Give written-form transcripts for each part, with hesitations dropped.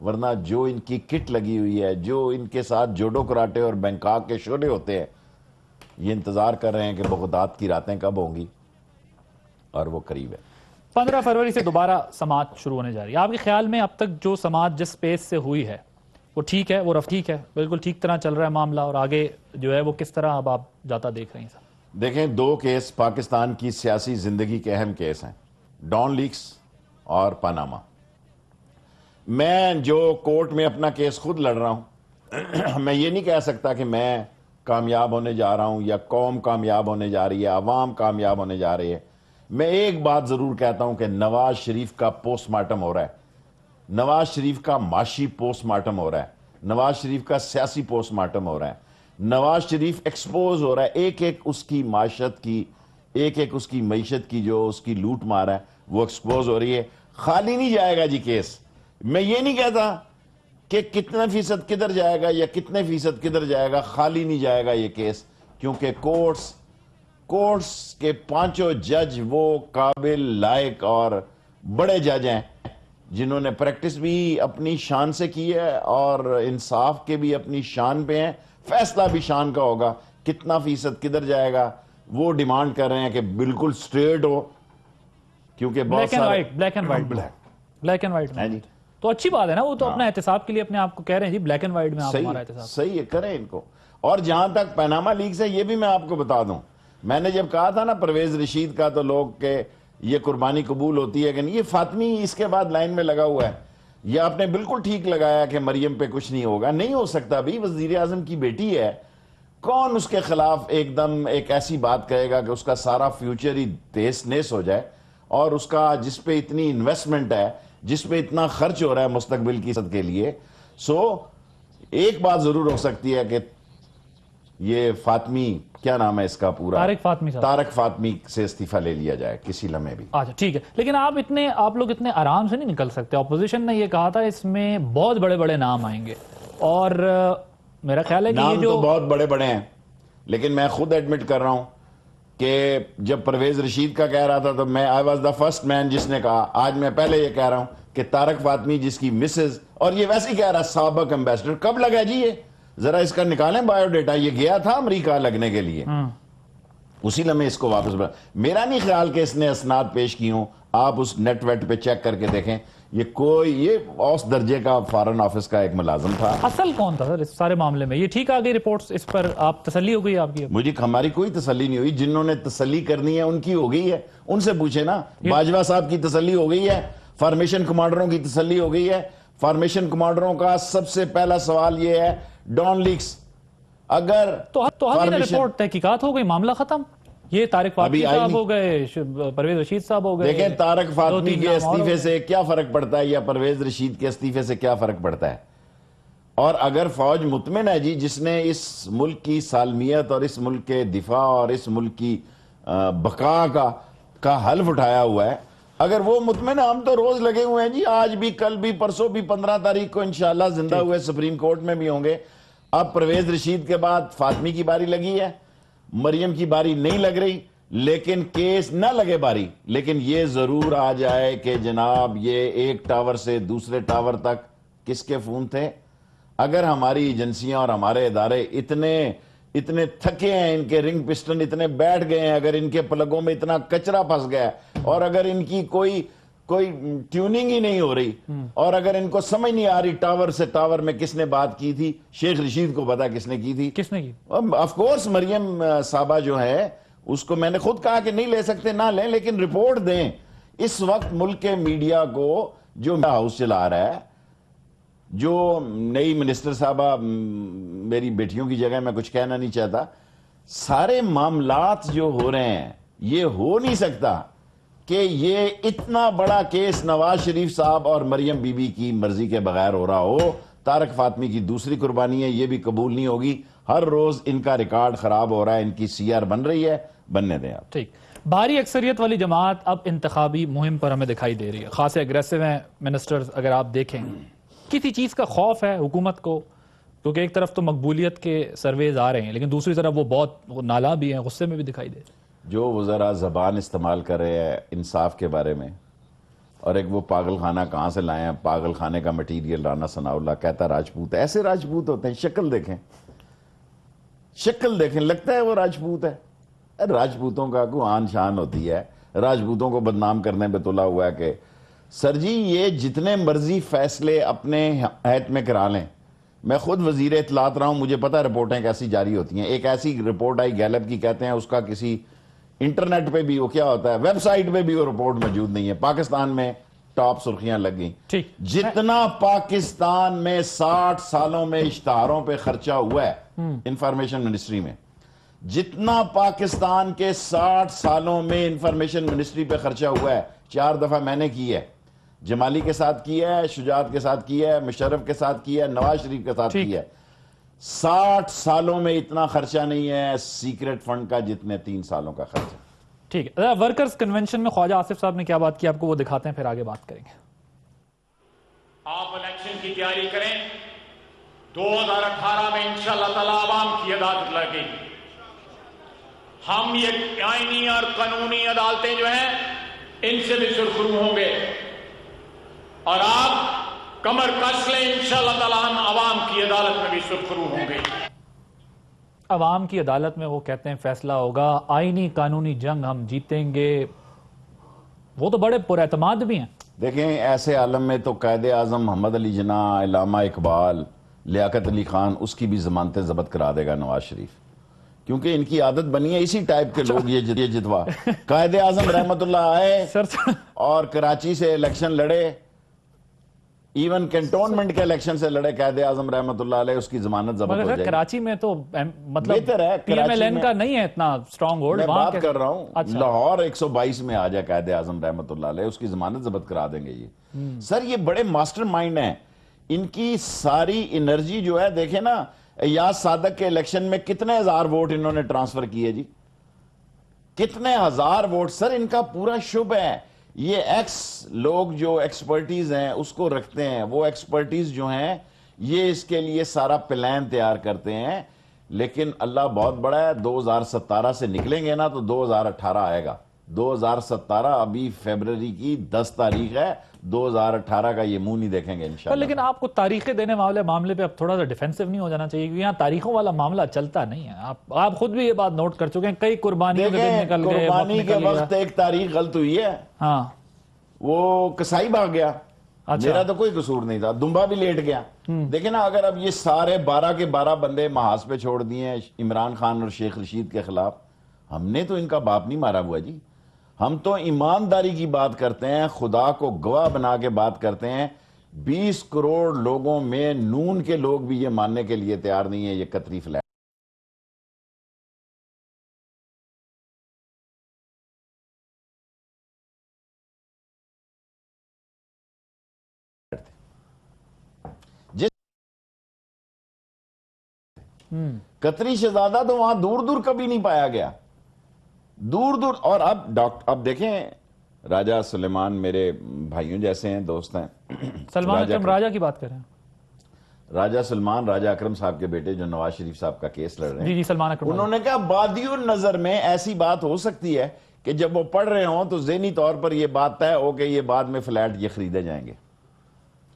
ورنہ جو ان کی کٹ لگی ہوئی ہے, جو ان کے ساتھ جوڈو کراٹے اور بینکاک کے شعلے ہوتے ہیں, یہ انتظار کر رہے ہیں کہ بغداد کی راتیں کب ہوں گی, اور وہ قریب ہے. 15 فروری سے دوبارہ سماعت شروع ہونے جا رہی ہے. آپ کے خیال میں اب تک جو سماعت جس پیس سے ہوئی ہے وہ ٹھیک ہے, وہ ٹھیک ہے, بالکل ٹھیک طرح چل رہا ہے معاملہ, اور آگے جو ہے وہ کس طرح اب آپ جاتا دیکھ رہے ہیں سر؟ دیکھیں, 2 کیس پاکستان کی سیاسی زندگی کے اہم کیس ہیں, ڈان لیکس اور پاناما. میں جو کورٹ میں اپنا کیس خود لڑ رہا ہوں, میں یہ نہیں کہہ سکتا کہ میں کامیاب ہونے جا رہا ہوں یا قوم کامیاب ہونے جا رہی ہے, عوام کامیاب ہونے جا رہی ہے. میں ایک بات ضرور کہتا ہوں کہ نواز شریف کا پوسٹ مارٹم ہو رہا ہے, نواز شریف کا معاشی پوسٹ مارٹم ہو رہا ہے, نواز شریف کا سیاسی پوسٹ مارٹم ہو رہا ہے. نواز شریف ایکسپوز ہو رہا ہے, ایک ایک اس کی معاشت کی, ایک ایک اس کی معیشت کی جو اس کی لوٹ مار ہے وہ ایکسپوز ہو رہی ہے. خالی نہیں جائے گا جی کیس. میں یہ نہیں کہتا کہ کتنا فیصد کدھر جائے گا یا کتنے فیصد کدھر جائے گا, خالی نہیں جائے گا یہ کیس, کیونکہ کورٹس کے 5 جج وہ قابل, لائق اور بڑے جج ہیں جنہوں نے پریکٹس بھی اپنی شان سے کی ہے اور انصاف کے بھی اپنی شان پہ ہیں. فیصلہ بھی شان کا ہوگا. کتنا فیصد کدھر جائے گا وہ ڈیمانڈ کر رہے ہیں کہ بالکل سٹریٹ ہو, کیونکہ بہت سارے بلیک اینڈ وائٹ میں جی. تو اچھی بات ہے نا, وہ تو اپنا احتساب کے لیے اپنے آپ کو کہہ رہے ہیں جی بلیک اینڈ وائٹ میں آپ ہمارا احتساب. صحیح ہے, کریں ان کو. اور جہاں تک پاناما لیکس ہے, یہ بھی میں آپ کو بتا دوں, میں نے جب کہا تھا نا پرویز رشید کا, تو لوگ کہ یہ قربانی قبول ہوتی ہے کہ نہیں, یہ فاطمی اس کے بعد لائن میں لگا ہوا ہے. یہ آپ نے بالکل ٹھیک لگایا کہ مریم پہ کچھ نہیں ہوگا. نہیں ہو سکتا بھی, وزیر اعظم کی بیٹی ہے, کون اس کے خلاف ایک دم ایک ایسی بات کہے گا کہ اس کا سارا فیوچر ہی تیس نیس ہو جائے, اور اس کا جس پہ اتنی انویسٹمنٹ ہے, جس پہ اتنا خرچ ہو رہا ہے مستقبل کی صد کے لیے. ایک بات ضرور ہو سکتی ہے کہ یہ فاطمی, کیا نام ہے اس کا پورا, طارق فاطمی سے استعفیٰ لے لیا جائے کسی لمحے بھی. اچھا ٹھیک ہے, لیکن آپ لوگ اتنے آرام سے نہیں نکل سکتے. اپوزیشن نے یہ کہا تھا اس میں بہت بڑے بڑے نام آئیں گے, اور میرا خیال ہے کہ نام یہ جو تو بہت بڑے بڑے ہیں, لیکن میں خود ایڈمٹ کر رہا ہوں کہ جب پرویز رشید کا کہہ رہا تھا تو میں I was the first man جس نے کہا. آج میں پہلے یہ کہہ رہا ہوں کہ طارق فاطمی جس کی مسز, اور یہ ویسے ہی کہہ رہا سابق امبیسڈر, کب لگا جی یہ, ذرا اس کا نکالیں بایو ڈیٹا. یہ گیا تھا امریکہ لگنے کے لیے, اسی لمحے اس کو واپس میرا نہیں خیال کہ اس نے اسناد پیش کی ہوں. آپ اس نیٹ ویٹ پہ چیک کر کے دیکھیں, یہ اوس درجے کا فارن آفس کا ایک ملازم تھا. اصل کون تھا سر اس سارے معاملے میں؟ یہ ٹھیک آ گئی رپورٹس, اس پر آپ تسلی ہو گئی آپ کی؟ مجھے ہماری کوئی تسلی نہیں ہوئی. جنہوں نے تسلی کرنی ہے ان کی ہو گئی ہے, ان سے پوچھیں نا. باجوہ صاحب کی تسلی ہو گئی ہے, فارمیشن کمانڈروں کی تسلی ہو گئی ہے. فارمیشن کمانڈروں کا سب سے پہلا سوال یہ ہے, ڈان لیکس اگر تو رپورٹ تحقیقات ہو گئی, معاملہ ختم. یہ طارق فاطمی صاحب ہو گئے, پرویز رشید صاحب ہو گئے. دیکھیں طارق فاطمی کے استعفے سے کیا فرق پڑتا ہے یا پرویز رشید کے استعفے سے کیا فرق پڑتا ہے؟ اور اگر فوج مطمئن ہے جی, جس نے اس ملک کی سالمیت اور اس ملک کے دفاع اور اس ملک کی بقا کا حلف اٹھایا ہوا ہے, اگر وہ مطمئن ہے, ہم تو روز لگے ہوئے ہیں جی, آج بھی, کل بھی, پرسوں بھی, 15 تاریخ کو انشاءاللہ زندہ ہوئے سپریم کورٹ میں بھی ہوں گے. اب پرویز رشید کے بعد فاطمی کی باری لگی ہے, مریم کی باری نہیں لگ رہی, لیکن کیس نہ لگے باری, لیکن یہ ضرور آ جائے کہ جناب یہ ایک ٹاور سے دوسرے ٹاور تک کس کے فون تھے. اگر ہماری ایجنسیاں اور ہمارے ادارے اتنے تھکے ہیں, ان کے رنگ پسٹن اتنے بیٹھ گئے ہیں, اگر ان کے پلگوں میں اتنا کچرا پھنس گیا, اور اگر ان کی کوئی ٹیوننگ ہی نہیں ہو رہی, اور اگر ان کو سمجھ نہیں آ رہی ٹاور سے ٹاور میں کس نے بات کی تھی, شیخ رشید کو پتا کس نے کی تھی. کس نے کی؟ آف کورس مریم صاحبہ جو ہے, اس کو میں نے خود کہا کہ نہیں لے سکتے نہ لیں, لیکن رپورٹ دیں. اس وقت ملک کے میڈیا کو جو ہاؤس چلا رہا ہے, جو نئی منسٹر صاحبہ, میری بیٹیوں کی جگہ میں کچھ کہنا نہیں چاہتا, سارے معاملات جو ہو رہے ہیں, یہ ہو نہیں سکتا کہ یہ اتنا بڑا کیس نواز شریف صاحب اور مریم بی بی کی مرضی کے بغیر ہو رہا ہو. طارق فاطمی کی دوسری قربانی ہے, یہ بھی قبول نہیں ہوگی. ہر روز ان کا ریکارڈ خراب ہو رہا ہے, ان کی سی آر بن رہی ہے, بننے دیں آپ. ٹھیک. بھاری اکثریت والی جماعت اب انتخابی مہم پر ہمیں دکھائی دے رہی ہے, خاص اگریسو ہیں منسٹرز. اگر آپ دیکھیں کسی چیز کا خوف ہے حکومت کو, کیونکہ ایک طرف تو مقبولیت کے سرویز آ رہے ہیں, لیکن دوسری طرف وہ بہت نالاں بھی ہیں, غصے میں بھی دکھائی دے رہے ہیں. جو وزراء زبان استعمال کر رہے ہیں انصاف کے بارے میں, اور ایک وہ پاگل خانہ کہاں سے لائے ہیں, پاگل خانے کا مٹیریل رانا ثناء اللہ کہتا راجپوت ہے. ایسے راجپوت ہوتے ہیں, شکل دیکھیں, شکل دیکھیں, لگتا ہے وہ راجپوت ہے. راجپوتوں کا کوئی آن شان ہوتی ہے, راجپوتوں کو بدنام کرنے پہ تلا ہوا ہے کہ سر جی یہ جتنے مرضی فیصلے اپنے ہیت میں کرا لیں. میں خود وزیر اطلاعات رہا ہوں, مجھے پتہ رپورٹیں کیسی جاری ہوتی ہیں. ایک ایسی رپورٹ آئی گیلپ کی, کہتے ہیں اس کا کسی انٹرنیٹ پہ بھی وہ کیا ہوتا ہے, ویب سائٹ پہ بھی وہ رپورٹ موجود نہیں ہے. پاکستان میں ٹاپ سرخیاں لگ گئیں. جتنا پاکستان میں 60 سالوں میں اشتہاروں پہ خرچہ ہوا ہے انفارمیشن منسٹری میں, جتنا پاکستان کے 60 سالوں میں انفارمیشن منسٹری پہ خرچہ ہوا ہے, 4 دفعہ میں نے کی ہے, جمالی کے ساتھ کیا ہے, شجاعت کے ساتھ کیا ہے, مشرف کے ساتھ کیا ہے, نواز شریف کے ساتھ کیا ہے. 60 سالوں میں اتنا خرچہ نہیں ہے سیکرٹ فنڈ کا جتنے 3 سالوں کا خرچہ. ٹھیک ہے, ورکرز کنونشن میں خواجہ آصف صاحب نے کیا بات کی آپ کو وہ دکھاتے ہیں, پھر آگے بات کریں گے. آپ الیکشن کی تیاری کریں, 2018 میں انشاءاللہ تعالی عوام کی عدالت لگے گی. ہم یہ آئینی اور قانونی عدالتیں جو ہیں ان سے بھی سرخرو ہوں گے, اور آپ کمر کس لیں, انشاءاللہ تعالی ہم عوام کی عدالت میں بھی سرخرو ہوں گے. عوام کی عدالت میں وہ کہتے ہیں فیصلہ ہوگا, آئینی قانونی جنگ ہم جیتیں گے. وہ تو بڑے پر اعتماد بھی ہیں. دیکھیں ایسے عالم میں تو قائد اعظم محمد علی جناح, علامہ اقبال, لیاقت علی خان, اس کی بھی ضمانتیں ضبط کرا دے گا نواز شریف, کیونکہ ان کی عادت بنی ہے اسی ٹائپ کے لوگ یہ جتوا. قائد اعظم رحمت اللہ آئے اور کراچی سے الیکشن لڑے, ایون کنٹونمنٹ کے الیکشن سے لڑے قائد اعظم رحمت اللہ علیہ, اس کی ضمانت ضبط ہو جائے گی. کراچی میں تو مطلب بہتر ہے, پی ایم ایل این کا نہیں ہے اتنا سٹرونگ ہولڈ. میں بات کر رہا ہوں لاہور 122 میں آ جائے قائد اعظم رحمت اللہ علیہ, اس کی ضمانت ضبط کرا دیں گے. یہ سر یہ بڑے ماسٹر مائنڈ ہیں, ان کی ساری انرجی جو ہے دیکھیں نا, ایاز صادق کے الیکشن میں کتنے ہزار ووٹ انہوں نے ٹرانسفر کیے جی, کتنے ہزار ووٹ. سر ان کا پورا شبہ ہے, یہ ایکس لوگ جو ایکسپرٹیز ہیں اس کو رکھتے ہیں, وہ ایکسپرٹیز جو ہیں یہ اس کے لیے سارا پلان تیار کرتے ہیں. لیکن اللہ بہت بڑا ہے, 2017 سے نکلیں گے نا تو 2018 آئے گا. 2017 ابھی فیبرری کی 10 تاریخ ہے, 2018 کا یہ منہ نہیں دیکھیں گے انشاءاللہ. لیکن آپ کو تاریخیں دینے والے معاملے پہ اب تھوڑا سا ڈیفینسو نہیں ہو جانا چاہیے, کیونکہ یہاں تاریخوں والا معاملہ چلتا نہیں ہے. آپ خود بھی یہ بات نوٹ کر چکے ہیں, کئی قربانیوں کے دن نکل گئے, قربانی کے وقت ایک تاریخ غلط ہوئی ہے. ہاں وہ کسائی بھاگ گیا, میرا تو کوئی قصور نہیں تھا, دمبا بھی لیٹ گیا. دیکھیں نا, اگر اب یہ سارے 12 کے 12 بندے محاذ پہ چھوڑ دیے ہیں عمران خان اور شیخ رشید کے خلاف, ہم نے تو ان کا باپ نہیں مارا ہوا جی. ہم تو ایمانداری کی بات کرتے ہیں, خدا کو گواہ بنا کے بات کرتے ہیں. 20 کروڑ لوگوں میں نون کے لوگ بھی یہ ماننے کے لیے تیار نہیں ہیں یہ قطری فلیٹ. قطری شہزادہ تو وہاں دور دور کبھی نہیں پایا گیا, دور دور. اور اب دیکھیں راجہ سلیمان میرے بھائیوں جیسے ہیں, دوست ہیں. سلمان اکرم راجہ کی بات کریں, راجہ سلمان راجہ اکرم صاحب کے بیٹے جو نواز شریف صاحب کا کیس لڑ رہے ہیں, جی سلمان اکرم, انہوں نے کہا بادی النظر میں ایسی بات ہو سکتی ہے کہ جب وہ پڑھ رہے ہوں تو ذہنی طور پر یہ بات طے ہو کہ یہ بعد میں فلیٹ یہ خریدے جائیں گے.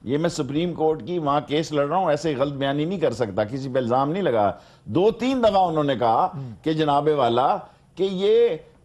یہ میں سپریم کورٹ کی وہاں کیس لڑ رہا ہوں, ایسے غلط بیانی نہیں کر سکتا, کسی پہ الزام نہیں لگا. 2-3 دفعہ انہوں نے کہا کہ جناب والا کہ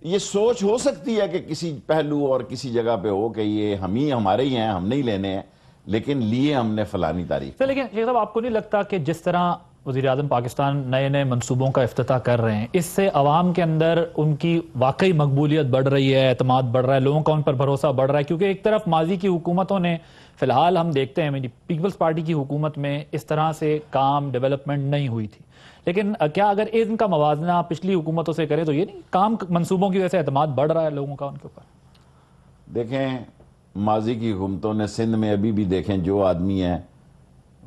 یہ سوچ ہو سکتی ہے کہ کسی پہلو اور کسی جگہ پہ ہو کہ یہ ہمارے ہی ہیں, ہم نہیں لینے ہیں, لیکن لیے ہم نے فلانی تاریخ. لیکن شیخ صاحب آپ کو نہیں لگتا کہ جس طرح وزیر اعظم پاکستان نئے نئے منصوبوں کا افتتاح کر رہے ہیں, اس سے عوام کے اندر ان کی واقعی مقبولیت بڑھ رہی ہے, اعتماد بڑھ رہا ہے, لوگوں کا ان پر بھروسہ بڑھ رہا ہے؟ کیونکہ ایک طرف ماضی کی حکومتوں نے, فی الحال ہم دیکھتے ہیں پیپلز پارٹی کی حکومت میں اس طرح سے کام ڈیولپمنٹ نہیں ہوئی تھی, لیکن کیا اگر ان کا موازنہ پچھلی حکومتوں سے کرے تو یہ نہیں کام منصوبوں کی وجہ سے اعتماد بڑھ رہا ہے لوگوں کا ان کے اوپر؟ دیکھیں ماضی کی حکومتوں نے سندھ میں ابھی بھی دیکھیں جو آدمی ہیں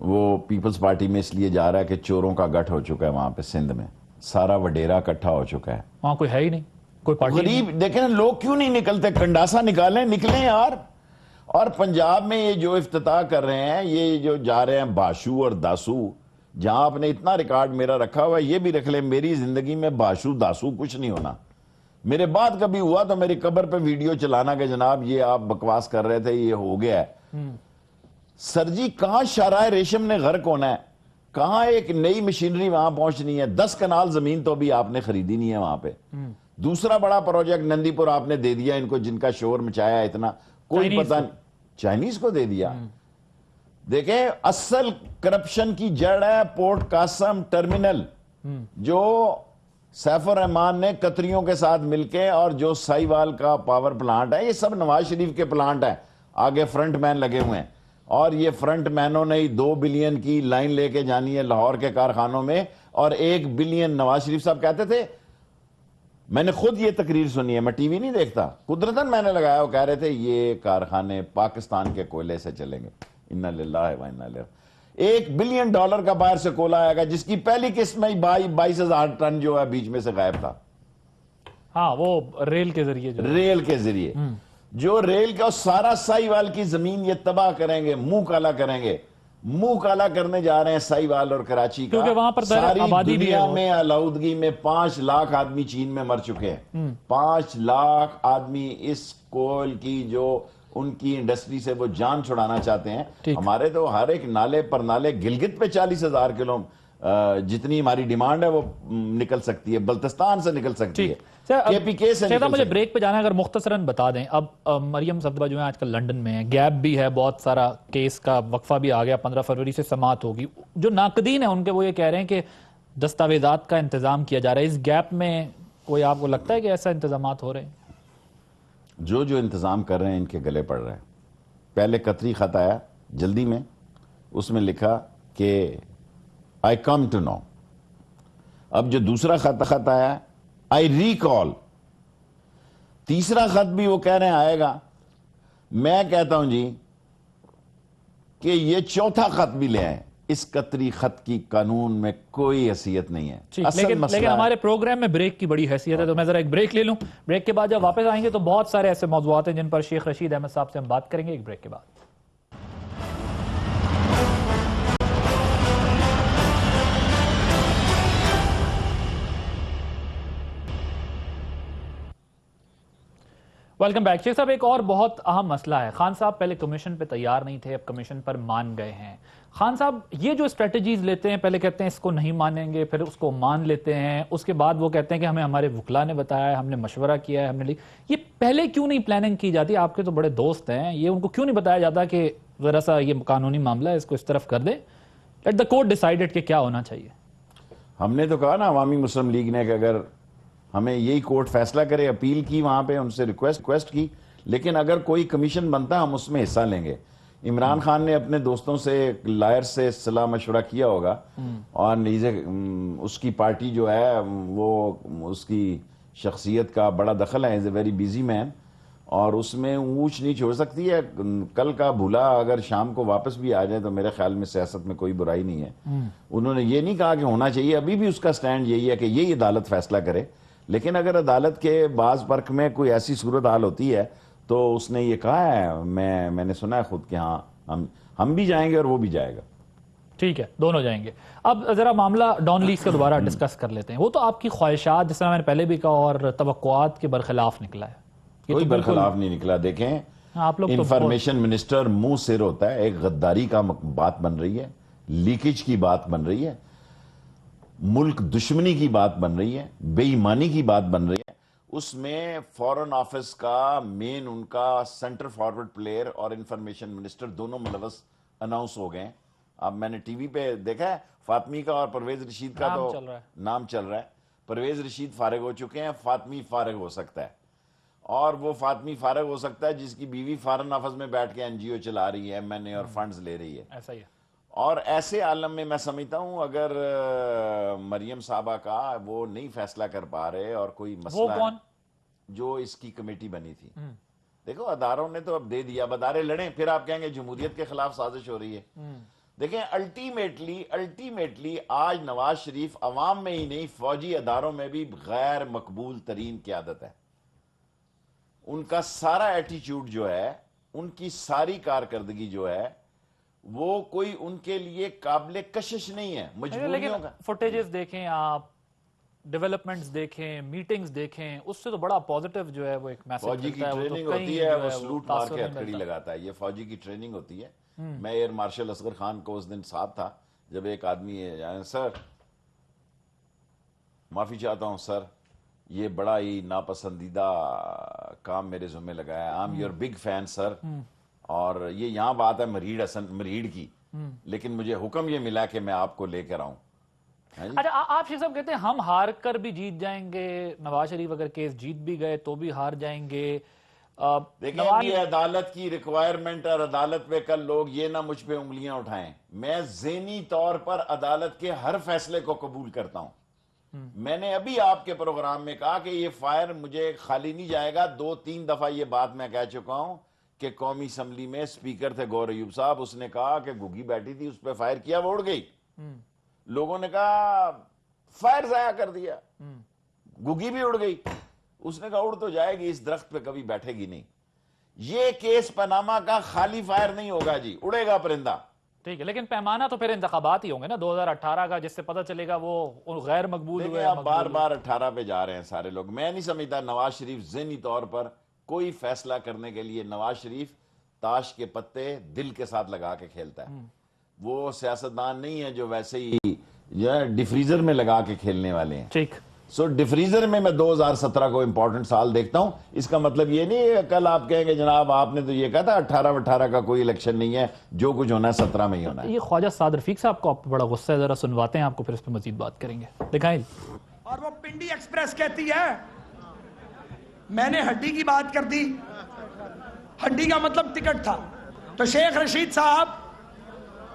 وہ پیپلز پارٹی میں اس لیے جا رہا ہے کہ چوروں کا گٹھ ہو چکا ہے وہاں پہ, سندھ میں سارا وڈیرا اکٹھا ہو چکا ہے, وہاں کوئی ہے ہی نہیں, کوئی پارٹی. غریب دیکھیں لوگ کیوں نہیں نکلتے, کنڈاسا نکلیں یار. اور پنجاب میں یہ جو افتتاح کر رہے ہیں, یہ جو جا رہے ہیں باشو اور داسو, جہاں آپ نے اتنا ریکارڈ میرا رکھا ہوا ہے یہ بھی رکھ لیں, میری زندگی میں باشو داسو کچھ نہیں ہونا. میرے بعد کبھی ہوا تو میری قبر پہ ویڈیو چلانا کہ جناب یہ آپ بکواس کر رہے تھے، یہ ہو گیا ہے۔ سر جی کہاں شاہراہ ریشم نے غرق ہونا ہے، کہاں ایک نئی مشینری وہاں پہنچنی ہے، 10 کنال زمین تو بھی آپ نے خریدی نہیں ہے وہاں پہ۔ دوسرا بڑا پروجیکٹ نندی پور آپ نے دے دیا ان کو، جن کا شور مچایا اتنا، کوئی پتہ نہیں، چائنیز کو دے دیا۔ دیکھیں اصل کرپشن کی جڑ ہے پورٹ قاسم ٹرمینل، جو سیف الرحمان نے قطریوں کے ساتھ مل کے، اور جو سائی وال کا پاور پلانٹ ہے، یہ سب نواز شریف کے پلانٹ ہیں، آگے فرنٹ مین لگے ہوئے ہیں، اور یہ فرنٹ مینوں نے 2 بلین کی لائن لے کے جانی ہے لاہور کے کارخانوں میں، اور 1 بلین نواز شریف صاحب کہتے تھے، میں نے خود یہ تقریر سنی ہے، میں ٹی وی نہیں دیکھتا، قدرتاً میں نے لگایا، وہ کہہ رہے تھے یہ کارخانے پاکستان کے کوئلے سے چلیں گے، انا للہ و انا الیہ۔ $1 بلین کا باہر سے کوئلہ آئے گا، جس کی پہلی قسط میں 22,000 ٹن جو ہے بیچ میں سے غائب تھا۔ ہاں وہ ریل کے ذریعے ریل کے ذریعے جو ریل کا سارا سائی وال کی زمین یہ تباہ کریں گے، منہ کالا کریں گے، منہ کالا کرنے جا رہے ہیں سائی وال اور کراچی کا، کیونکہ وہاں پر ساری آبادی بھی دنیا ہے، میں آلودگی میں 5 لاکھ آدمی چین میں مر چکے ہیں، 5 لاکھ آدمی اس کول کی جو ان کی انڈسٹری سے وہ جان چھڑانا چاہتے ہیں۔ ہمارے تو ہر ایک نالے پر نالے، گلگت پہ 40,000 کلو جتنی ہماری ڈیمانڈ ہے وہ نکل سکتی ہے، بلتستان سے نکل سکتی ہے، کے پی کے سے نکل مجھے بریک پہ جانا ہے، اگر مختصراً بتا دیں، اب مریم صفدر جو ہے آج کل لنڈن میں ہے، گیپ بھی ہے، بہت سارا کیس کا وقفہ بھی آ گیا، 15 فروری سے سماعت ہوگی، جو ناقدین ہیں ان کے وہ یہ کہہ رہے ہیں کہ دستاویزات کا انتظام کیا جا رہا ہے، اس گیپ میں کوئی آپ کو لگتا ہے کہ ایسا انتظامات ہو رہے ہیں؟ جو انتظام کر رہے ہیں ان کے گلے پڑ رہے ہیں۔ پہلے قطری خط آیا جلدی میں، اس میں لکھا کہ I come to know۔ اب جو دوسرا خط آیا I recall، تیسرا خط بھی وہ کہہ رہے ہیں آئے گا۔ میں کہتا ہوں جی کہ یہ چوتھا خط بھی لے آئیں، اس قطری خط کی قانون میں کوئی حیثیت نہیں ہے۔ لیکن ہمارے پروگرام میں بریک کی بڑی حیثیت ہے، تو میں ذرا ایک بریک لے لوں، بریک کے بعد جب واپس آئیں گے تو بہت سارے ایسے موضوعات ہیں جن پر شیخ رشید احمد صاحب سے ہم بات کریں گے، ایک بریک کے بعد۔ Welcome back. شیخ صاحب ایک اور بہت اہم مسئلہ ہے، خان صاحب پہلے کمیشن پہ تیار نہیں تھے، اب کمیشن پر مان گئے ہیں۔ خان صاحب یہ جو اسٹریٹجیز لیتے ہیں، پہلے کہتے ہیں اس کو نہیں مانیں گے، پھر اس کو مان لیتے ہیں، اس کے بعد وہ کہتے ہیں کہ ہمیں ہمارے وکلاء نے بتایا ہے، ہم نے مشورہ کیا ہے، ہم نے یہ پہلے کیوں نہیں پلاننگ کی جاتی؟ آپ کے تو بڑے دوست ہیں، یہ ان کو کیوں نہیں بتایا جاتا کہ ذرا سا یہ قانونی معاملہ ہے، اس کو اس طرف کر دیں، لیٹ دا کورٹ ڈیسائیڈڈ کہ کیا ہونا چاہیے؟ ہم نے تو کہا نا عوامی مسلم لیگ نے کہ اگر ہمیں یہی کورٹ فیصلہ کرے، اپیل کی وہاں پہ، ان سے ریکویسٹ کی، لیکن اگر کوئی کمیشن بنتا ہم اس میں حصہ لیں گے۔ عمران خان نے اپنے دوستوں سے، لائر سے صلاح مشورہ کیا ہوگا، اور اس کی پارٹی جو ہے وہ، اس کی شخصیت کا بڑا دخل ہے، از اے ویری بیزی مین، اور اس میں اونچ نیچ ہو سکتی ہے، کل کا بھولا اگر شام کو واپس بھی آ جائے تو میرے خیال میں سیاست میں کوئی برائی نہیں ہے۔ انہوں نے یہ نہیں کہا کہ ہونا چاہیے، ابھی بھی اس کا سٹینڈ یہی ہے کہ یہی عدالت فیصلہ کرے، لیکن اگر عدالت کے بعض فرق میں کوئی ایسی صورتحال ہوتی ہے تو اس نے یہ کہا ہے، میں نے سنا ہے خود کہ ہاں ہم بھی جائیں گے اور وہ بھی جائے گا۔ ٹھیک ہے، دونوں جائیں گے۔ اب ذرا معاملہ ڈان لیگز کا دوبارہ ڈسکس کر لیتے ہیں۔ وہ تو آپ کی خواہشات، جس طرح میں نے پہلے بھی کہا، اور توقعات کے برخلاف نکلا ہے۔ کوئی برخلاف نہیں نکلا۔ دیکھیں انفارمیشن منسٹر منہ سر ہوتا ہے، ایک غداری کا بات بن رہی ہے، لیکیج کی بات بن رہی ہے، ملک دشمنی کی بات بن رہی ہے، بے ایمانی کی بات بن رہی ہے۔ اس میں فورن آفس کا مین، ان کا سینٹر فارورڈ پلیئر اور انفارمیشن منسٹر دونوں ملوث اناؤنس ہو گئے ہیں۔ اب میں نے ٹی وی پہ دیکھا ہے، فاطمی کا اور پرویز رشید کا تو نام چل رہا ہے۔ پرویز رشید فارغ ہو چکے ہیں، فاطمی فارغ ہو سکتا ہے، اور وہ فاطمی فارغ ہو سکتا ہے جس کی بیوی فارن آفس میں بیٹھ کے NGO چلا رہی ہے، MNA اور فنڈز لے رہی ہے۔ ایسا ہی ہے۔ اور ایسے عالم میں میں سمجھتا ہوں اگر مریم صاحبہ کا وہ نہیں فیصلہ کر پا رہے، اور کوئی مسئلہ ہے جو اس کی کمیٹی بنی تھی، دیکھو اداروں نے تو اب دے دیا، اب ادارے لڑیں، پھر آپ کہیں گے جمہوریت کے خلاف سازش ہو رہی ہے۔ دیکھیں الٹیمیٹلی آج نواز شریف عوام میں ہی نہیں، فوجی اداروں میں بھی غیر مقبول ترین قیادت ہے۔ ان کا سارا ایٹیچیوڈ جو ہے، ان کی ساری کارکردگی جو ہے، وہ کوئی ان کے لیے قابل کشش نہیں ہے۔ مجبوریوں کا فوٹیجز دیکھیں آپ، ڈیولپمنٹس دیکھیں، میٹنگز دیکھیں، اس سے تو بڑا پازیٹیو جو ہے وہ ایک میسج فوجی کی ملتا ہے. وہ تو ٹریننگ کہیں ہوتی ہے، جو وہ سلوٹ مار تاثر کے نہیں ہتھکڑی ملتا. لگاتا ہے. یہ فوجی کی ٹریننگ ہوتی ہے. میں ایئر مارشل اصغر خان کو اس دن ساتھ تھا جب ایک آدمی سر معافی چاہتا ہوں سر، یہ بڑا ہی ناپسندیدہ کام میرے ذمہ لگایا ہے. I am your big fan sir, اور یہ یہاں بات ہے مریڑ کی، لیکن مجھے حکم یہ ملا کہ میں آپ کو لے کر آؤں. اچھا، آپ شیخ صاحب کہتے ہیں ہم ہار کر بھی جیت جائیں گے، نواز شریف اگر کیس جیت بھی گئے تو بھی ہار جائیں گے. دیکھیں یہ عدالت کی ریکوائرمنٹ، اور عدالت پہ کل لوگ یہ نہ مجھ پہ انگلیاں اٹھائیں. میں ذہنی طور پر عدالت کے ہر فیصلے کو قبول کرتا ہوں. میں نے ابھی آپ کے پروگرام میں کہا کہ یہ فائر مجھے خالی نہیں جائے گا. 2-3 دفعہ یہ بات میں کہہ چکا ہوں کہ قومی اسمبلی میں سپیکر تھے گور ایوب صاحب، اس نے کہا کہ گھگی بیٹھی تھی اس پہ فائر کیا، وہ اڑ گئی. لوگوں نے کہا فائر ضائع کر دیا، گھگی بھی اڑ گئی. اس نے کہا اڑ تو جائے گی، اس درخت پہ کبھی بیٹھے گی نہیں. یہ کیس پاناما کا خالی فائر نہیں ہوگا جی، اڑے گا پرندہ. ٹھیک ہے، لیکن پیمانہ تو پھر انتخابات ہی ہوں گے نا 2018 کا، جس سے پتہ چلے گا وہ غیر مقبول ہوئے. آپ بار بار 18 پہ جا رہے ہیں سارے لوگ. میں نہیں سمجھتا نواز شریف ذہنی طور پر کوئی فیصلہ کرنے کے لیے، نواز شریف تاش کے پتے دل کے ساتھ لگا کے کھیلتا ہے. وہ سیاستدان نہیں ہے جو ویسے ہی ڈیفریزر میں لگا کے کھیلنے والے ہیں. ٹھیک. سو ڈیفریزر میں 2017 کو امپورٹنٹ سال دیکھتا ہوں. اس کا مطلب یہ نہیں ہے کل آپ کہیں گے جناب آپ نے تو یہ کہا تھا 18 کا کوئی الیکشن نہیں ہے، جو کچھ ہونا ہے 17 میں ہی ہونا ہے. یہ خواجہ سعد رفیق صاحب کو بڑا غصہ ہے، ذرا سنواتے ہیں آپ کو، پھر اس پہ مزید بات کریں گے. دکھائیں. اور وہ پنڈی ایکسپریس کہتی ہے میں نے ہڈی کی بات کر دی، ہڈی کا مطلب ٹکٹ تھا. تو شیخ رشید صاحب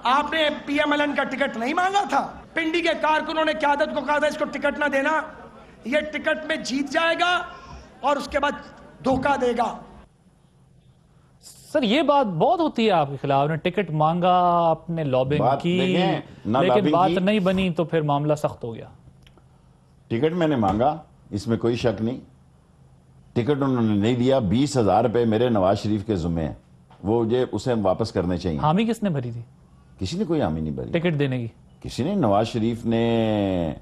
آپ نے پی ایم ایل این کا ٹکٹ نہیں مانگا تھا؟ پنڈی کے کارکنوں نے قیادت کو کہا تھا اس کو ٹکٹ نہ دینا، یہ ٹکٹ میں جیت جائے گا اور اس کے بعد دھوکہ دے گا. سر یہ بات بہت ہوتی ہے آپ کے خلاف، نے ٹکٹ مانگا، آپ نے لابنگ کی، لیکن بات نہیں بنی تو پھر معاملہ سخت ہو گیا. ٹکٹ میں نے مانگا، اس میں کوئی شک نہیں. ٹکٹ انہوں نے نہیں دیا. 20,000 روپے میرے نواز شریف کے ذمہ ہیں، وہ اسے واپس کرنے چاہیے. حامی کس نے بھری تھی؟ کسی نے کوئی حامی نہیں بھری ٹکٹ دینے کی. کسی نے. نواز شریف نے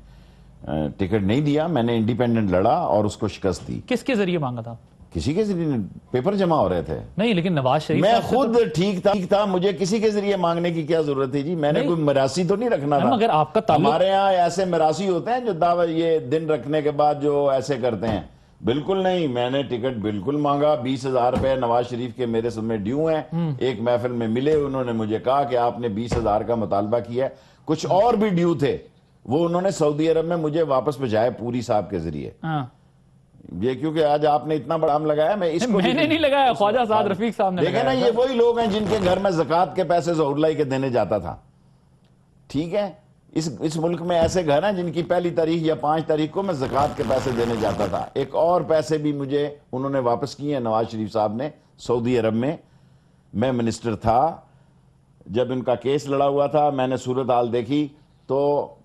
ٹکٹ نہیں دیا. میں نے انڈیپینڈنٹ لڑا اور اس کو شکست دی. کس کے ذریعے مانگا تھا؟ کسی کے ذریعے پیپر جمع ہو رہے تھے. نہیں لیکن نواز شریف میں خود ٹھیک تھا. مجھے کسی کے ذریعے مانگنے کی کیا ضرورت تھی جی؟ میں نے کوئی مراسی تو نہیں رکھنا تھا. اگر آپ کا تعلق، ہمارے ہاں ایسے مراسی ہوتے ہیں جو دعوی یہ دن رکھنے کے بعد جو ایسے کرتے ہیں. بالکل نہیں. میں نے ٹکٹ بالکل مانگا. 20,000 روپے نواز شریف کے میرے سامنے ڈیو ہیں. ایک محفل میں ملے، انہوں نے مجھے کہا کہ آپ نے 20,000 کا مطالبہ کیا ہے. کچھ اور بھی ڈیو تھے، وہ انہوں نے سعودی عرب میں مجھے واپس بھیجائے پوری صاحب کے ذریعے. یہ کیونکہ آج آپ نے اتنا بڑا ہم لگایا، میں اس کو میں نے نہیں لگایا، خواجہ سعد رفیق صاحب نے لگایا. دیکھیں نا، یہ وہی لوگ ہیں جن کے گھر میں زکوٰۃ کے پیسے ظہور اللہ کے دینے جاتا تھا. ٹھیک ہے، اس ملک میں ایسے گھر ہیں جن کی 1 تاریخ یا 5 تاریخ کو میں زکوٰۃ کے پیسے دینے جاتا تھا. ایک اور پیسے بھی مجھے انہوں نے واپس کیے ہیں نواز شریف صاحب نے سعودی عرب میں. میں منسٹر تھا جب ان کا کیس لڑا ہوا تھا. میں نے صورتحال دیکھی تو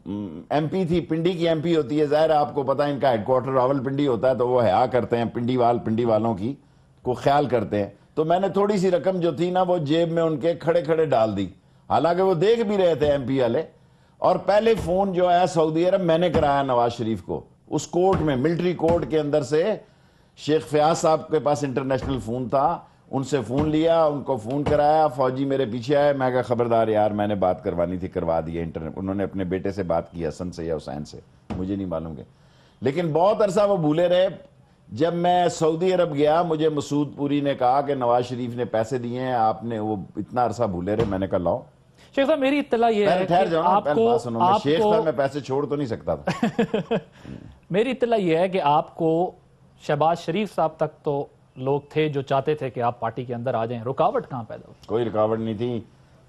ایم پی تھی، پنڈی کی ایم پی ہوتی ہے. ظاہر ہے آپ کو پتا ان کا ہیڈ کوارٹر راول پنڈی ہوتا ہے، تو وہ حیا کرتے ہیں پنڈی والوں کی کو خیال کرتے ہیں. تو میں نے تھوڑی سی رقم جو تھی نا وہ جیب میں ان کے کھڑے ڈال دی، حالانکہ وہ دیکھ بھی رہے تھے ایم پی والے. اور پہلے فون جو ہے سعودی عرب میں نے کرایا نواز شریف کو، اس کورٹ میں ملٹری کورٹ کے اندر سے. شیخ فیاض صاحب کے پاس انٹرنیشنل فون تھا، ان سے فون لیا، ان کو فون کرایا. فوجی میرے پیچھے آئے. میں کہا خبردار یار، میں نے بات کروانی تھی، کروا دی. انہوں نے اپنے بیٹے سے بات کی، حسن سے یا حسین سے، مجھے نہیں معلوم کہ. لیکن بہت عرصہ وہ بھولے رہے. جب میں سعودی عرب گیا مجھے مسعود پوری نے کہا کہ نواز شریف نے پیسے دیے ہیں آپ نے. وہ اتنا عرصہ بھولے رہے. میں نے کہا لاؤ. شیخ صاحب میری اطلاع یہ ہے کہ آپ کو شیخ تھا، میں پیسے چھوڑ تو نہیں سکتا تھا. میری اطلاع یہ ہے کہ آپ کو شہباز شریف صاحب تک تو لوگ تھے جو چاہتے تھے کہ آپ پارٹی کے اندر آ جائیں. رکاوٹ کہاں پیدا ہوئی؟ کوئی رکاوٹ نہیں تھی.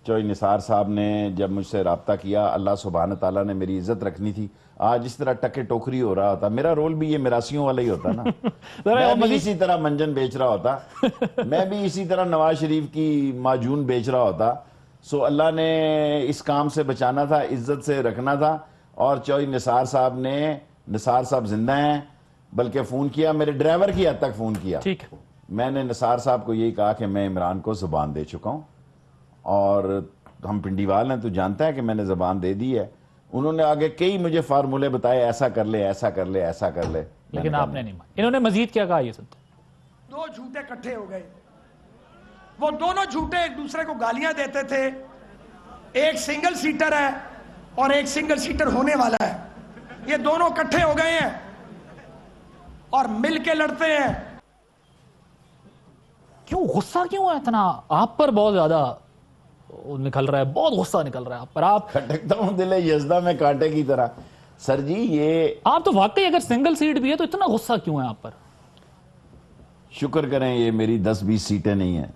چوئی نثار صاحب نے جب مجھ سے رابطہ کیا، اللہ سبحانہ تعالیٰ نے میری عزت رکھنی تھی. آج اس طرح ٹکے ٹوکری ہو رہا ہوتا، میرا رول بھی یہ مراسیوں والا ہی ہوتا نا. میں بھی اسی طرح منجن بیچ رہا ہوتا، میں بھی اسی طرح نواز شریف کی معجون بیچ رہا ہوتا. سو اللہ نے اس کام سے بچانا تھا، عزت سے رکھنا تھا. اور چوئی نثار صاحب زندہ ہیں، بلکہ فون کیا، میرے ڈرائیور کی حد تک فون کیا. ٹھیک. میں نے نثار صاحب کو یہی کہا کہ میں عمران کو زبان دے چکا ہوں، اور ہم پنڈی وال ہیں، تو جانتا ہے کہ میں نے زبان دے دی ہے. انہوں نے آگے کئی مجھے فارمولے بتائے، ایسا کر لے، ایسا کر لے، ایسا کر لے، لیکن آپ نے نہیں مانا. انہوں نے مزید کیا کہا یہ سنتے ہیں. دو جھوٹے کٹھے ہو گئے، وہ دونوں جھوٹے ایک دوسرے کو گالیاں دیتے تھے. ایک سنگل سیٹر ہے اور ایک سنگل سیٹر ہونے والا ہے، یہ دونوں کٹھے ہو گئے ہیں اور مل کے لڑتے ہیں. کیوں غصہ کیوں ہے اتنا آپ پر؟ بہت زیادہ نکل رہا ہے، بہت غصہ نکل رہا ہے آپ پر. آپ کھٹکتا ہوں دل یزدہ میں کانٹے کی طرح. سر جی یہ آپ تو واقعی اگر سنگل سیٹ بھی ہے تو اتنا غصہ کیوں ہے آپ پر؟ شکر کریں یہ میری 10-20 سیٹیں نہیں ہیں.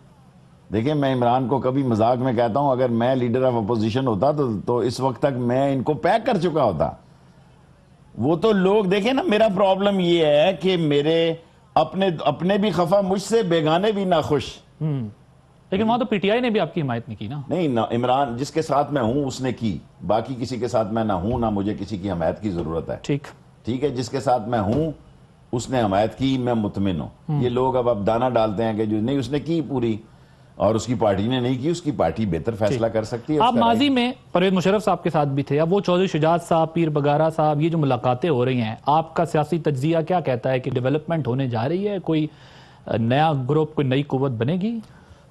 دیکھیں میں عمران کو کبھی مذاق میں کہتا ہوں اگر میں لیڈر آف اپوزیشن ہوتا تو اس وقت تک میں ان کو پیک کر چکا ہوتا. وہ تو لوگ دیکھیں نا، میرا پرابلم یہ ہے کہ میرے اپنے بھی خفا مجھ سے، بیگانے بھی ناخوش. لیکن وہاں تو پی ٹی آئی نے بھی آپ کی حمایت نہیں کی نا. نہیں، عمران جس کے ساتھ میں ہوں اس نے کی، باقی کسی کے ساتھ میں نہ ہوں نہ مجھے کسی کی حمایت کی ضرورت ہے. ٹھیک ہے، جس کے ساتھ میں ہوں اس نے حمایت کی، میں مطمئن ہوں. یہ لوگ اب دانہ ڈالتے ہیں کہ جو نہیں اس نے کی پوری اور اس کی پارٹی نے نہیں کی، اس کی پارٹی بہتر فیصلہ کر سکتی ہے. آپ ماضی میں پرویز مشرف صاحب کے ساتھ بھی تھے، اب وہ چودھری شجاعت صاحب، پیر بگارہ صاحب، یہ جو ملاقاتیں ہو رہی ہیں، آپ کا سیاسی تجزیہ کیا کہتا ہے کہ ڈیولپمنٹ ہونے جا رہی ہے؟ کوئی نیا گروپ، کوئی نئی قوت بنے گی؟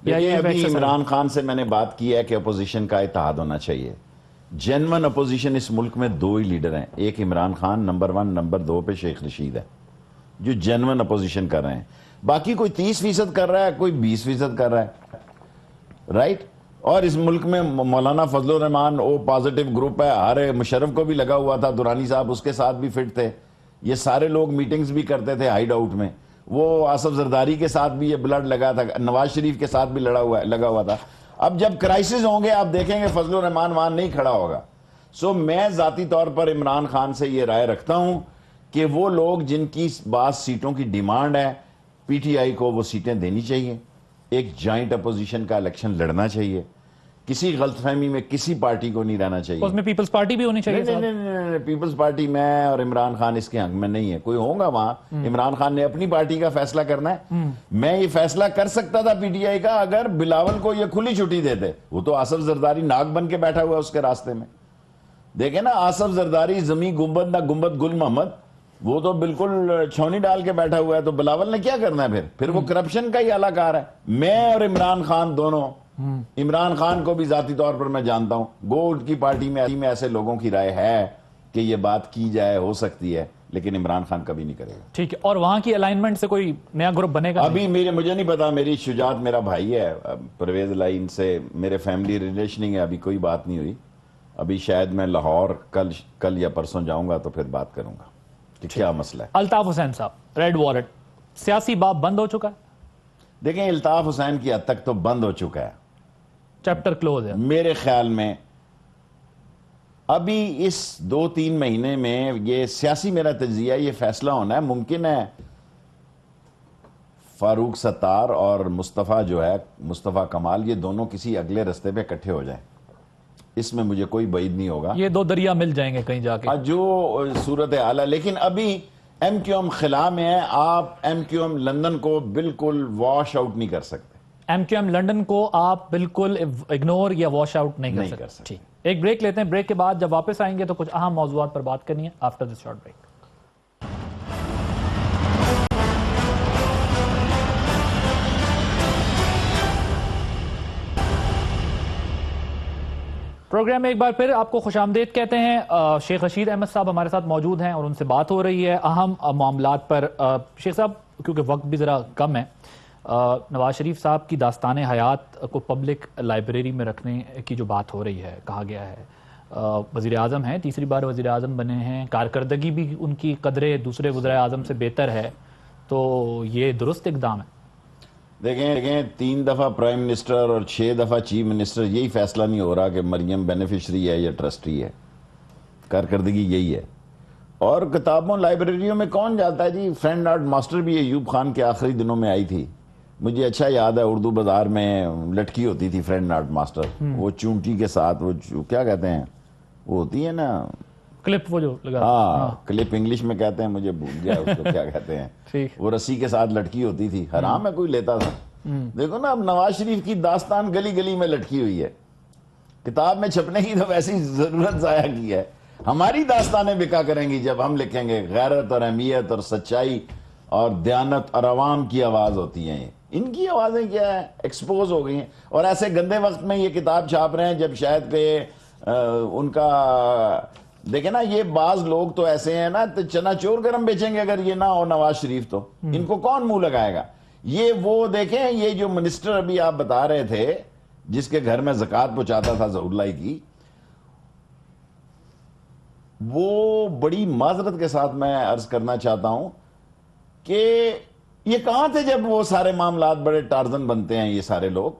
ابھی عمران خان سے میں نے بات کی ہے کہ اپوزیشن کا اتحاد ہونا چاہیے. جینون اپوزیشن اس ملک میں دو ہی لیڈر ہیں، ایک عمران خان نمبر 1، نمبر 2 پہ شیخ رشید ہے جو جینون اپوزیشن کر رہے ہیں. باقی کوئی 30% کر رہا ہے، کوئی 20% کر رہا ہے، رائٹ. اور اس ملک میں مولانا فضل الرحمان وہ پازیٹیو گروپ ہے، ہر مشرف کو بھی لگا ہوا تھا، دورانی صاحب اس کے ساتھ بھی فٹ تھے. یہ سارے لوگ میٹنگز بھی کرتے تھے ہائیڈ آؤٹ میں. وہ آصف زرداری کے ساتھ بھی یہ بلڈ لگا تھا، نواز شریف کے ساتھ بھی لگا ہوا تھا. اب جب کرائسس ہوں گے آپ دیکھیں گے فضل الرحمان وہاں نہیں کھڑا ہوگا. سو میں ذاتی طور پر عمران خان سے یہ رائے رکھتا ہوں کہ وہ لوگ جن کی بعض سیٹوں کی ڈیمانڈ ہے، پی ٹی آئی کو وہ سیٹیں دینی چاہیے، ایک جوائنٹ اپوزیشن کا الیکشن لڑنا چاہیے. کسی غلط فہمی میں کسی پارٹی کو نہیں رہنا چاہیے. اس میں پیپلز پارٹی بھی ہونی چاہیے. نہیں، پیپلز پارٹی میں اور عمران خان اس کے حق میں نہیں ہے. کوئی ہوگا وہاں، عمران خان نے اپنی پارٹی کا فیصلہ کرنا ہے. میں یہ فیصلہ کر سکتا تھا پی ٹی آئی کا اگر بلاول کو یہ کھلی چھٹی دیتے. وہ تو آصف زرداری ناک بن کے بیٹھا ہوا ہے اس کے راستے میں. دیکھیں نا، آصف زرداری زمیں گنبد نہ گنبد گل محمد، وہ تو بالکل چھونی ڈال کے بیٹھا ہوا ہے. تو بلاول نے کیا کرنا ہے پھر وہ کرپشن کا ہی اعلی کار ہے. میں اور عمران خان دونوں، عمران خان کو بھی ذاتی طور پر میں جانتا ہوں، گولڈ کی پارٹی میں ایسے لوگوں کی رائے ہے کہ یہ بات کی جائے، ہو سکتی ہے، لیکن عمران خان کبھی نہیں کرے گا. ٹھیک ہے. اور وہاں کی الائنمنٹ سے کوئی نیا گروپ بنے گا؟ ابھی مجھے نہیں پتا. میری شجاعت میرا بھائی ہے، پرویز لائن سے میرے فیملی ریلیشننگ ہے، ابھی کوئی بات نہیں ہوئی. ابھی شاید میں لاہور کل یا پرسوں جاؤں گا تو پھر بات کروں گا کہ کیا مسئلہ ہے. الطاف حسین صاحب، ریڈ وارنٹ، سیاسی باب بند ہو چکا ہے؟ دیکھیں الطاف حسین کی حد تک تو بند ہو چکا ہے، چیپٹر کلوز ہے میرے خیال میں. ابھی اس 2-3 مہینے میں یہ سیاسی میرا تجزیہ یہ فیصلہ ہونا ہے. ممکن ہے فاروق ستار اور مصطفیٰ جو ہے، مصطفیٰ کمال، یہ دونوں کسی اگلے رستے پہ اکٹھے ہو جائیں. اس میں مجھے کوئی بعید نہیں ہوگا. یہ دو دریا مل جائیں گے کہیں جا کے، جو صورت حال ہے. لیکن ابھی ایم کیو ایم خلا میں ہے. آپ ایم کیو ایم لندن کو بالکل واش آؤٹ نہیں کر سکتے. ایم کیو ایم لنڈن کو آپ بالکل اگنور یا واش آؤٹ نہیں کر سکتے. ٹھیک، ایک بریک لیتے ہیں. بریک کے بعد جب واپس آئیں گے تو کچھ اہم موضوعات پر بات کرنی ہے. After this short break. Programme میں ایک بار پھر آپ کو خوش آمدید کہتے ہیں. شیخ رشید احمد صاحب ہمارے ساتھ موجود ہیں اور ان سے بات ہو رہی ہے اہم معاملات پر. شیخ صاحب، کیونکہ وقت بھی ذرا کم ہے، نواز شریف صاحب کی داستان حیات کو پبلک لائبریری میں رکھنے کی جو بات ہو رہی ہے، کہا گیا ہے وزیر اعظم ہیں، تیسری بار وزیر اعظم بنے ہیں، کارکردگی بھی ان کی قدرے دوسرے وزراء اعظم سے بہتر ہے، تو یہ درست اقدام ہے؟ دیکھیں 3 دفعہ پرائم منسٹر اور 6 دفعہ چیف منسٹر، یہی فیصلہ نہیں ہو رہا کہ مریم بینیفیشری ہے یا ٹرسٹی ہے. کارکردگی یہی ہے. اور کتابوں لائبریریوں میں کون جاتا ہے جی؟ فرینڈ آرٹ ماسٹر بھی ایوب خان کے آخری دنوں میں آئی تھی، مجھے اچھا یاد ہے. اردو بازار میں لٹکی ہوتی تھی فرینڈ آرٹ ماسٹر، وہ چونٹی کے ساتھ، وہ کیا کہتے ہیں، وہ ہوتی ہے نا کلپ، وہ جو لگا، ہاں کلپ انگلش میں کہتے ہیں، مجھے بھول گیا اس کو کیا کہتے ہیں. وہ رسی کے ساتھ لٹکی ہوتی تھی. حرام ہے کوئی لیتا تھا. دیکھو نا اب نواز شریف کی داستان گلی گلی میں لٹکی ہوئی ہے. کتاب میں چھپنے کی تو ویسی ضرورت ضائع کی ہے. ہماری داستانیں بکا کریں گی جب ہم لکھیں گے غیرت اور اہمیت اور سچائی اور دیانت اور عوام کی آواز ہوتی ہیں. ان کی آوازیں کیا ہیں, ایکسپوز ہو گئی ہیں, اور ایسے گندے وقت میں یہ کتاب چھاپ رہے ہیں جب شاید کہ ان کا دیکھیں نا, یہ بعض لوگ تو ایسے ہیں نا, تو چنا چور گرم بیچیں گے اگر یہ نہ ہو نواز شریف تو ان کو کون منہ لگائے گا. یہ وہ دیکھیں, یہ جو منسٹر ابھی آپ بتا رہے تھے جس کے گھر میں زکوٰۃ پہنچاتا تھا ظہور اللہ کی, وہ بڑی معذرت کے ساتھ میں عرض کرنا چاہتا ہوں کہ یہ کہاں تھے جب وہ سارے معاملات بڑے ٹارزن بنتے ہیں. یہ سارے لوگ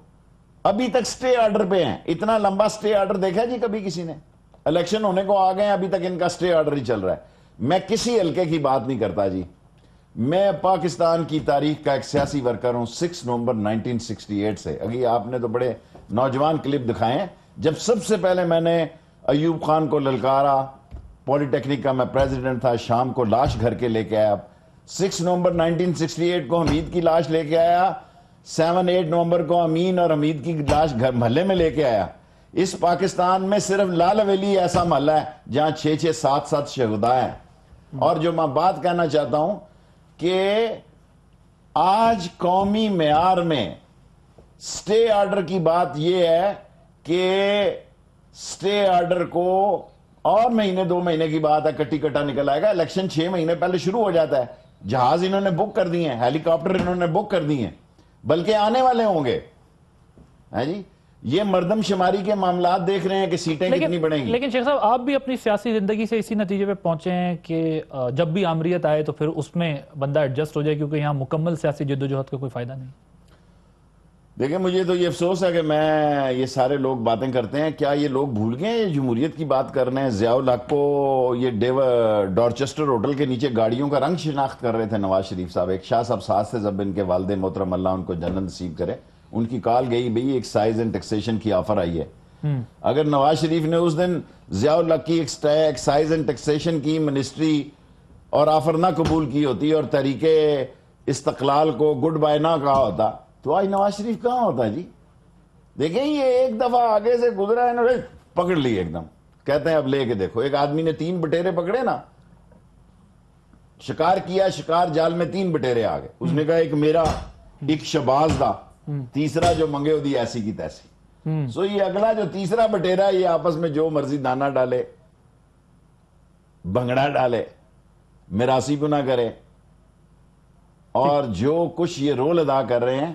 ابھی تک سٹے آرڈر پہ ہیں. اتنا لمبا سٹے آرڈر دیکھا جی کبھی کسی نے؟ الیکشن ہونے کو آ گئے ہیں, ابھی تک ان کا سٹے آرڈر ہی چل رہا ہے. میں کسی حلقے کی بات نہیں کرتا جی, میں پاکستان کی تاریخ کا ایک سیاسی ورکر ہوں 6 نومبر 1968 سے. ابھی آپ نے تو بڑے نوجوان کلپ دکھائے ہیں جب سب سے پہلے میں نے ایوب خان کو للکارا, پولی ٹیکنک کا میں پریزیڈنٹ تھا, شام کو لاش گھر کے لے کے آیا. 6 نومبر 1968 کو حمید کی لاش لے کے آیا, 7-8 نومبر کو امین اور حمید کی لاش گھر محلے میں لے کے آیا. اس پاکستان میں صرف لال حویلی ایسا محلہ ہے جہاں 6-7 شہداء ہیں. اور جو میں بات کہنا چاہتا ہوں کہ آج قومی معیار میں سٹے آرڈر کی بات یہ ہے کہ سٹے آرڈر کو اور مہینے 2 مہینے کی بات ہے, کٹی کٹا نکل آئے گا. الیکشن 6 مہینے پہلے شروع ہو جاتا ہے. جہاز انہوں نے بک کر دیے ہیں, ہیلی کاپٹر انہوں نے بک کر دیے ہیں, بلکہ آنے والے ہوں گے. ہے جی, یہ مردم شماری کے معاملات دیکھ رہے ہیں کہ سیٹیں کتنی بڑھیں گی. لیکن شیخ صاحب آپ بھی اپنی سیاسی زندگی سے اسی نتیجے پہ پہنچے ہیں کہ جب بھی آمریت آئے تو پھر اس میں بندہ ایڈجسٹ ہو جائے, کیونکہ یہاں مکمل سیاسی جدوجہد کا کوئی فائدہ نہیں. دیکھیں مجھے تو یہ افسوس ہے کہ میں یہ سارے لوگ باتیں کرتے ہیں, کیا یہ لوگ بھول گئے ہیں جمہوریت کی بات کر رہے ہیں. ضیاء الحق کو یہ ڈورچسٹر ہوٹل کے نیچے گاڑیوں کا رنگ شناخت کر رہے تھے نواز شریف صاحب. ایک شاہ صاحب ساتھ سے جب ان کے والد محترم اللہ ان کو جنت نصیب کرے, ان کی کال گئی بھئی ایکسائز اینڈ ٹیکسیشن کی آفر آئی ہے. اگر نواز شریف نے اس دن ضیاء الحق کی ایکسائز اینڈ ٹیکسیشن کی منسٹری اور آفر نہ قبول کی ہوتی اور تحریک استقلال کو گڈ بائی نہ کہا ہوتا تو آج نواز شریف کہاں ہوتا جی. دیکھیں یہ ایک دفعہ آگے سے گزرا ہے نا, پکڑ لی ایک دم, کہتے ہیں اب لے کے دیکھو. ایک آدمی نے 3 بٹیرے پکڑے نا, شکار کیا, شکار جال میں 3 بٹیرے آ گئے. اس نے کہا ایک میرا, ایک شباز دا, تیسرا جو منگے ہو دی ایسی کی تیسی. سو یہ اگلا جو تیسرا بٹیرا یہ آپس میں جو مرضی دانا ڈالے, بنگڑا ڈالے, میراثی کو نہ کرے, اور جو کچھ یہ رول ادا کر رہے ہیں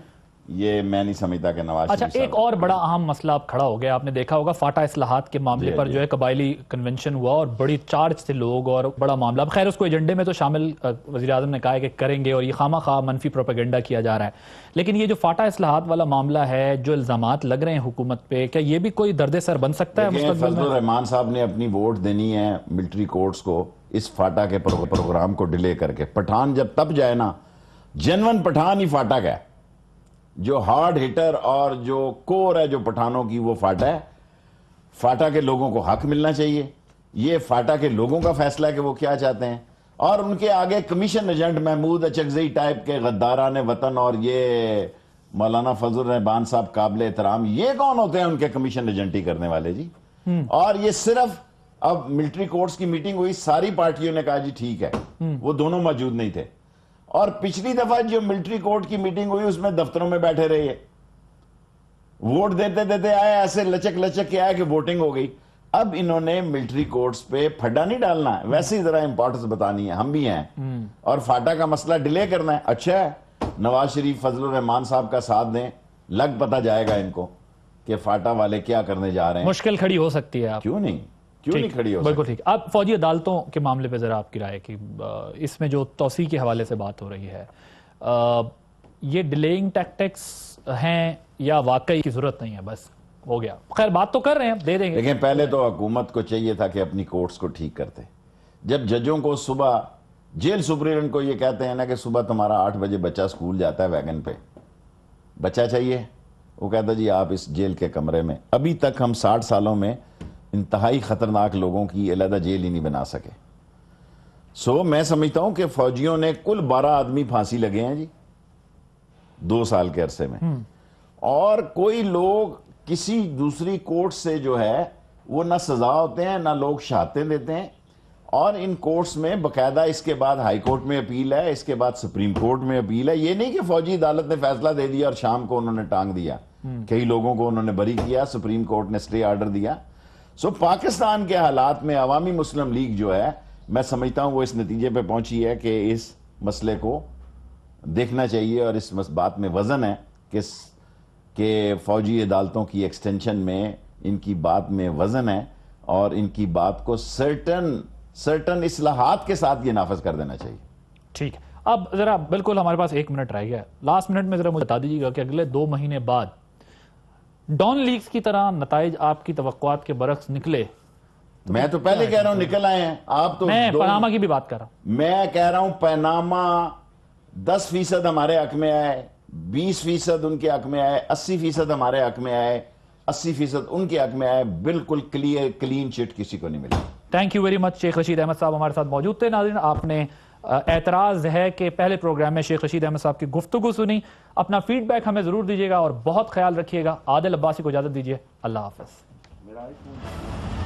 یہ میں نہیں سمجھتا کہ نواز شریف. اچھا, ایک اور بڑا اہم مسئلہ اب کھڑا ہو گیا, آپ نے دیکھا ہوگا فاٹا اصلاحات کے معاملے پر جو ہے قبائلی کنونشن ہوا اور بڑی چارج تھے لوگ اور بڑا معاملہ. اب خیر اس کو ایجنڈے میں تو شامل وزیر اعظم نے کہا ہے کہ کریں گے, اور یہ خواہ مخواہ منفی پروپیگنڈا کیا جا رہا ہے. لیکن یہ جو فاٹا اصلاحات والا معاملہ ہے, جو الزامات لگ رہے ہیں حکومت پہ, کیا یہ بھی کوئی درد سر بن سکتا ہے مستقبل میں؟ فضل الرحمان صاحب نے اپنی ووٹ دینی ہے ملٹری کورٹس کو اس فاٹا کے پروگرام کو ڈیلے کر کے. پٹھان جب تب جائے نا, جنون پٹھان ہی فاٹا کا ہے, جو ہارڈ ہٹر اور جو کور ہے جو پٹھانوں کی وہ فاٹا ہے. فاٹا کے لوگوں کو حق ملنا چاہیے. یہ فاٹا کے لوگوں کا فیصلہ ہے کہ وہ کیا چاہتے ہیں, اور ان کے آگے commission agent Mahmood Achakzai type کے غداران وطن اور یہ مولانا فضل الرحمان صاحب قابل احترام, یہ کون ہوتے ہیں ان کے کمیشن ایجنٹی کرنے والے جی. اور یہ صرف اب ملٹری کورٹس کی میٹنگ ہوئی, ساری پارٹیوں نے کہا جی ٹھیک ہے, وہ دونوں موجود نہیں تھے. اور پچھلی دفعہ جو ملٹری کورٹ کی میٹنگ ہوئی اس میں دفتروں میں بیٹھے رہے, ووٹ دیتے دیتے آئے, ایسے لچک لچک کے آئے کہ ووٹنگ ہو گئی. اب انہوں نے ملٹری کورٹس پہ پھڈا نہیں ڈالنا ہے, ویسے ہی ذرا امپورٹنس بتانی ہے, ہم بھی ہیں, اور فاٹا کا مسئلہ ڈیلے کرنا ہے. اچھا ہے نواز شریف فضل الرحمان صاحب کا ساتھ دیں, لگ پتہ جائے گا ان کو کہ فاٹا والے کیا کرنے جا رہے ہیں. مشکل کھڑی ہو سکتی ہے. کیوں نہیں کھڑی ہو بالکل ٹھیک. اب فوجی عدالتوں کے معاملے پہ ذرا آپ کی رائے, کہ اس میں جو توسیع کے حوالے سے بات ہو رہی ہے, یہ ڈیلیئنگ ٹیکٹکس ہیں یا واقعی کی ضرورت نہیں ہے, بس ہو گیا؟ خیر بات تو کر رہے ہیں, دے دیں گے. لیکن پہلے تو حکومت کو چاہیے تھا کہ اپنی کورٹس کو ٹھیک کرتے. جب ججوں کو صبح, جیل سپرنٹینڈنٹ کو یہ کہتے ہیں نا کہ صبح تمہارا 8 بجے بچہ سکول جاتا ہے ویگن پہ, بچہ چاہیے, وہ کہتا جی آپ اس جیل کے کمرے میں. ابھی تک ہم 60 سالوں میں انتہائی خطرناک لوگوں کی علیحدہ جیل ہی نہیں بنا سکے. سو میں سمجھتا ہوں کہ فوجیوں نے کل 12 آدمی پھانسی لگے ہیں جی 2 سال کے عرصے میں, اور کوئی لوگ کسی دوسری کورٹ سے جو ہے وہ نہ سزا ہوتے ہیں نہ لوگ شہادتیں دیتے ہیں، اور ان کورٹس میں باقاعدہ اس کے بعد ہائی کورٹ میں اپیل ہے، اس کے بعد سپریم کورٹ میں اپیل ہے. یہ نہیں کہ فوجی عدالت نے فیصلہ دے دیا اور شام کو انہوں نے ٹانگ دیا، کئی لوگوں کو انہوں نے بری کیا، سپریم کورٹ نے سٹے آرڈر دیا. سو پاکستان کے حالات میں عوامی مسلم لیگ جو ہے، میں سمجھتا ہوں وہ اس نتیجے پہ پہنچی ہے کہ اس مسئلے کو دیکھنا چاہیے، اور اس بات میں وزن ہے کہ فوجی عدالتوں کی ایکسٹینشن میں ان کی بات میں وزن ہے، اور ان کی بات کو سرٹن اصلاحات کے ساتھ یہ نافذ کر دینا چاہیے. ٹھیک ہے، اب ذرا بالکل ہمارے پاس 1 منٹ رہ گیا ہے، لاسٹ منٹ میں ذرا مجھے بتا دیجیے گا کہ اگلے 2 مہینے بعد ڈان لیگز کی طرح نتائج آپ کی توقعات کے برعکس نکلے؟ میں تو پہلے کہہ رہا ہوں نکل آئے ہیں. آپ تو میں پاناما کی بھی بات کر رہا ہوں. میں کہہ رہا ہوں پاناما 10% ہمارے حق میں آئے، 20% ان کے حق میں آئے، 80% ہمارے حق میں آئے، 80% ان کے حق میں آئے. بالکل کلین چٹ کسی کو نہیں ملی. Thank you very much. Sheikh Rashid Ahmad صاحب ہمارے ساتھ موجود تھے. ناظرین، آپ نے اعتراض ہے کہ پہلے پروگرام میں شیخ رشید احمد صاحب کی گفتگو سنی. اپنا فیڈ بیک ہمیں ضرور دیجیے گا اور بہت خیال رکھیے گا. عادل عباسی کو اجازت دیجیے. اللہ حافظ.